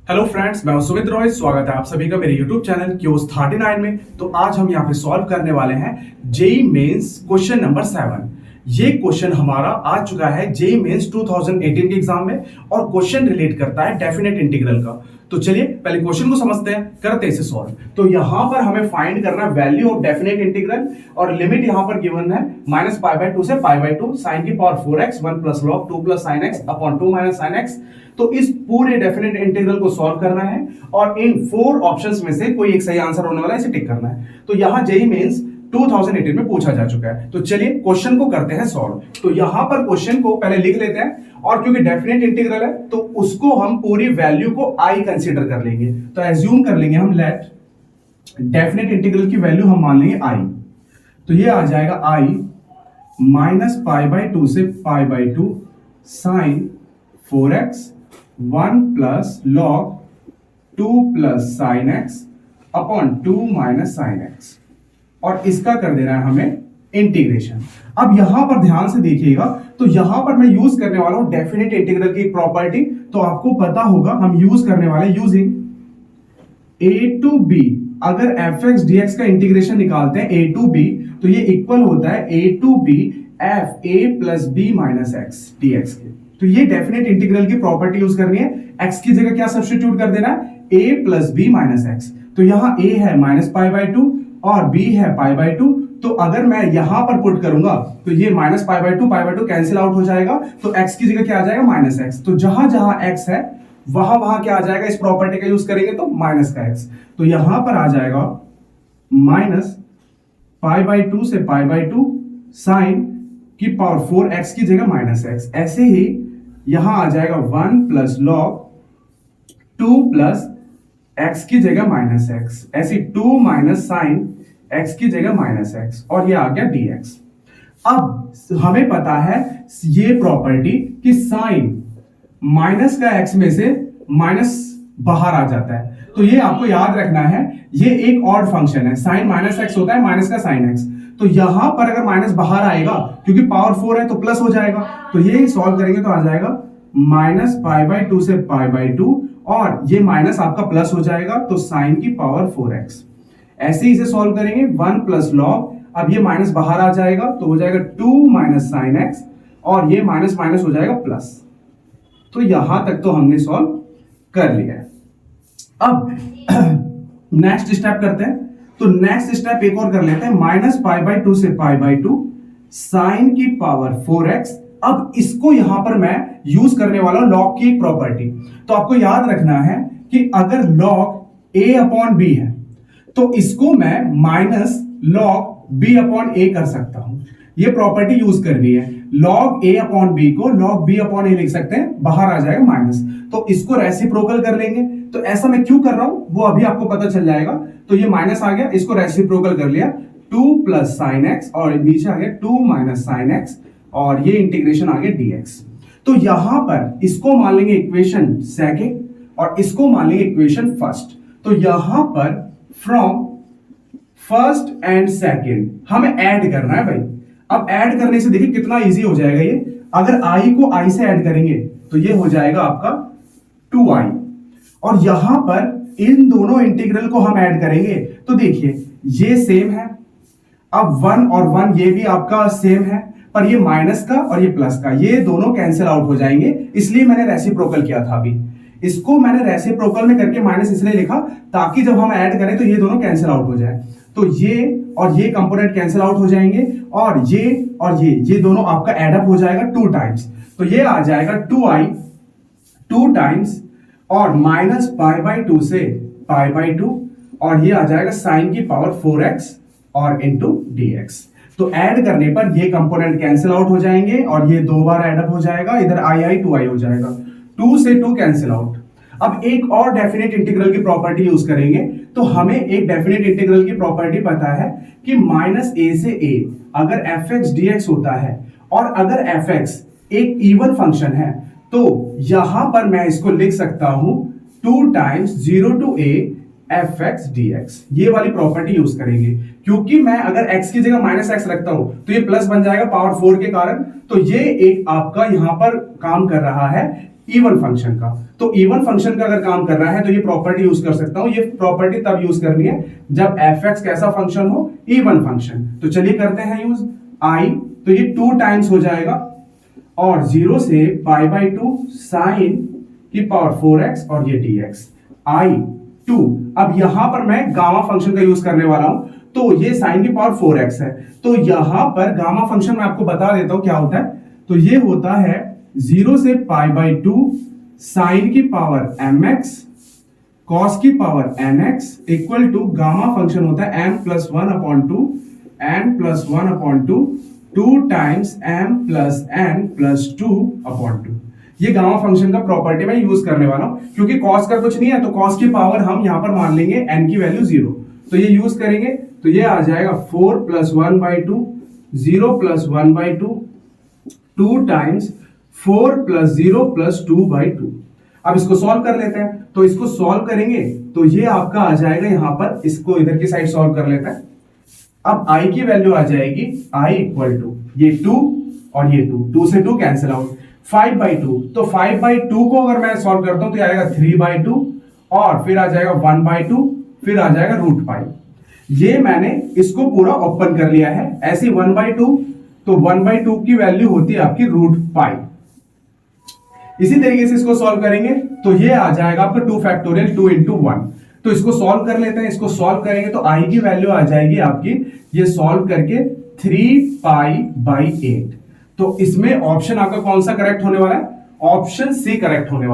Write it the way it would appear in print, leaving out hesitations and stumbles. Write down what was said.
Hello friends, मैं सुमित रॉय। स्वागत है आप सभी का मेरे यूट्यूब चैनल क्यूज 39 में। तो आज हम यहाँ पे सॉल्व करने वाले हैं जेई मेंस क्वेश्चन नंबर 7। ये क्वेश्चन हमारा आ चुका है जेई मेंस 2018 के एग्जाम में और क्वेश्चन रिलेट करता है डेफिनेट इंटीग्रल का। तो चलिए पहले क्वेश्चन को समझते हैं, करते हैं इसे सॉल्व। तो यहाँ पर हमें फाइंड करना है वैल्यू ऑफ डेफिनेट इंटीग्रल और लिमिट यहाँ पर गिवन है -π/2 से π/2 sin की power 4x 1 plus log 2 plus sin x upon 2 minus sin x। तो इस पूरे डेफिनेट इंटीग्रल को सॉल्व करना है और इन 4 ऑप्शंस में से कोई एक सही आंसर होने वाला है, इसे टिक करना है। तो यहां जेईई मेंस 2018 में पूछा जा चुका है। तो चलिए क्वेश्चन को करते हैं सॉल्व। तो यहां पर क्वेश्चन को पहले लिख लेते हैं और क्योंकि डेफिनेट इंटीग्रल है तो उसको हम पूरी वैल्यू को आई कंसीडर कर लेंगे। तो एज्यूम कर लेंगे हम लेट डेफिनेट इंटीग्रल की वैल्यू हम मान लेंगे आई। तो ये आ जाएगा आई -π/2 से π/2 sin 4x 1 plus log 2 plus sin x upon 2 minus sin x और इसका कर देना है हमें इंटीग्रेशन। अब यहां पर ध्यान से देखिएगा, तो यहां पर मैं यूज करने वाला हूं डेफिनेट इंटीग्रल की एक प्रॉपर्टी। तो आपको पता होगा हम यूज करने वाले यूजिंग a टू b। अगर fx dx का इंटीग्रेशन निकालते हैं a टू b तो ये इक्वल होता है a to b f a plus b minus x dx के। तो ये डेफिनेट इंटीग्रल की प्रॉपर्टी यूज करनी है। x की जगह क्या सब्स्टिट्यूट कर देना है, a plus b minus x। तो यहां a है -π/2 और b है π/2। तो अगर मैं यहां पर पुट करूंगा तो ये -π/2 कैंसिल आउट हो जाएगा। तो x की जगह क्या आ जाएगा -x। तो जहां जहां x है वहां वहां क्या आ जाएगा, इस प्रॉपर्टी का यूज करेंगे तो माइनस का x। तो यहां पर आ जाएगा -π/2 से π/2 साइन की पावर 4x की जगह -x। ऐसे ही यहां आ जाएगा 1 प्लस log 2 प्लस x की जगह -x। ऐसे 2 माइनस साइन x की जगह -x और ये आ गया dx। अब हमें पता है ये प्रॉपर्टी कि साइन माइनस का x में से माइनस बाहर आ जाता है। तो ये आपको याद रखना है, ये एक ऑड फंक्शन है। साइन -x होता है माइनस का साइन x। तो यहां पर अगर माइनस बाहर आएगा क्योंकि पावर 4 है तो प्लस हो जाएगा। तो ये सॉल्व करेंगे तो आ जाएगा -π/2 से π/2 और ये माइनस आपका प्लस हो जाएगा तो साइन की पावर 4x। ऐसे ही इसे सॉल्व करेंगे 1 प्लस log, अब ये माइनस बाहर आ जाएगा तो हो जाएगा 2 माइनस साइन x और ये माइनस माइनस हो जाएगा प्लस। तो यहां तक तो हमने सॉल्व कर लिया है। अब नेक्स्ट स्टेप करते हैं। तो नेक्स्ट स्टेप एक और कर लेते हैं, -π/2 से π/2 साइन की पावर 4x। अब इसको यहां पर मैं यूज करने वाला हूं लॉग की एक प्रॉपर्टी। तो आपको याद रखना है कि अगर log a अपॉन b है तो इसको मैं minus log b upon a कर सकता हूं। ये प्रॉपर्टी यूज करनी है। log a अपॉन b को log b अपॉन a लिख सकते हैं, बाहर आ जाएगा माइनस। तो इसको रेसिप्रोकल कर लेंगे। तो ऐसा मैं क्यों कर रहा हूं वो अभी आपको पता चल जाएगा। तो ये माइनस आ गया, इसको रेसिप्रोकल कर लिया 2 प्लस साइन एक्स और नीचे आ गया 2 माइनस साइन एक्स और ये इंटीग्रेशन आ गया dx। तो यहां पर इसको मान लेंगे इक्वेशन सेकेंड और इसको मान लेंगे इक्वेशन फर्स्ट। तो यहां पर फ्रॉम फर्स्ट एंड सेकेंड हमें ऐड करना है भाई। अब ऐड करने से देखिए कितना इजी हो जाएगा ये। अगर i को i से ऐड करेंगे तो ये हो जाएगा आपका 2i और यहां पर इन दोनों इंटीग्रल को हम ऐड करेंगे तो देखिए ये सेम है। अब 1 और 1 ये भी आपका सेम है, पर ये माइनस का और ये प्लस का ये दोनों कैंसिल आउट हो जाएंगे, इसलिए मैंने रेसिप्रोकल किया था। अभी इसको मैंने रेसिप्रोकल में करके माइनस इसलिए लिखा ताकि जब हम ऐड करें तो ये दोनों कैंसिल आउट हो जाए। तो ये और ये कंपोनेंट कैंसिल आउट हो जाएंगे और ये दोनों आपका एडअप हो जाएगा 2 टाइम्स। तो ये आ जाएगा 2i 2 टाइम्स और -π/2 से π/2 और ये आ जाएगा साइन की पावर 4x और इंटू dx। तो ऐड करने पर ये कंपोनेंट कैंसिल आउट हो जाएंगे और ये 2 बार ऐडअप हो जाएगा, इधर i 2i हो जाएगा, 2 से 2 कैंसिल आउट। अब एक और डेफिनेट इंटीग्रल की प्रॉपर्टी यूज करेंगे। तो हमें एक डेफिनेट इंटीग्रल की प्रॉपर्टी पता है कि -a से a अगर fx dx होता है और अगर fx एक इवन फंक्शन है तो यहां पर मैं इसको लिख सकता हूं 2 times 0 to a fx dx। ये वाली प्रॉपर्टी यूज करेंगे क्योंकि मैं अगर x की जगह -x रखता हूं तो ये प्लस बन जाएगा पावर 4 के कारण। तो ये एक आपका यहां पर काम कर रहा है इवन फंक्शन का। तो इवन फंक्शन का अगर काम कर रहा है तो ये प्रॉपर्टी यूज कर सकता हूं। ये प्रॉपर्टी तब यूज करनी है जब एफ एक्स कैसा फंक्शन हो, इवन फंक्शन। तो चलिए करते हैं यूज आई, तो ये 2 टाइम्स हो जाएगा और 0 से पाई बाई 2 साइन की पावर 4x और ये dx आई 2। अब यहां पर मैं गामा फंक्शन का यूज करने वाला हूं, तो ये साइन की पावर 4x है। तो यहां पर गामा फंक्शन मैं आपको बता देता हूं क्या होता है। तो ये होता है 0 से पाई बाई 2 साइन की पावर mx कॉस की power nx equal to gamma function होता है m plus 1/2 n plus 1/2 2 times m plus n plus 2/2। ये गामा फंक्शन का प्रॉपर्टी मैं यूज करने वाला हूं, क्योंकि कॉस का कुछ नहीं है तो कॉस की पावर हम यहां पर मान लेंगे n की वैल्यू 0। तो ये यूज करेंगे तो ये आ जाएगा 4 plus 1/2 0 plus 1/2 2 times 4 plus 0 plus 2/2। अब इसको सॉल्व कर लेते हैं। तो इसको सॉल्व करेंगे तो ये आपका आ जाएगा यहां पर, इसको इधर की साइड सॉल्व कर लेते हैं। अब i की वैल्यू आ जाएगी i इक्वल टू ये 2 और ये 2 से 2 कैंसिल आउट 5/2। तो 5/2 को अगर मैं सॉल्व करता हूं तो ये आएगा 3/2 और फिर आ जाएगा 1/2 फिर आ जाएगा √π। ये मैंने इसको पूरा ओपन कर लिया है। ऐसी 1/2 तो 1/2 की वैल्यू होती है आपकी √π। इसी तरीके से इसको सॉल्व करेंगे तो ये आ जाएगा आपका 2 फैक्टोरियल 2 into 1। तो इसको सॉल्व कर लेते हैं। इसको सॉल्व करेंगे तो i की वैल्यू आ जाएगी आपकी, ये सॉल्व करके 3π/8। तो इसमें ऑप्शन आपका कौन सा करेक्ट होने वाला है? ऑप्शन सी करेक्ट होने वाला है।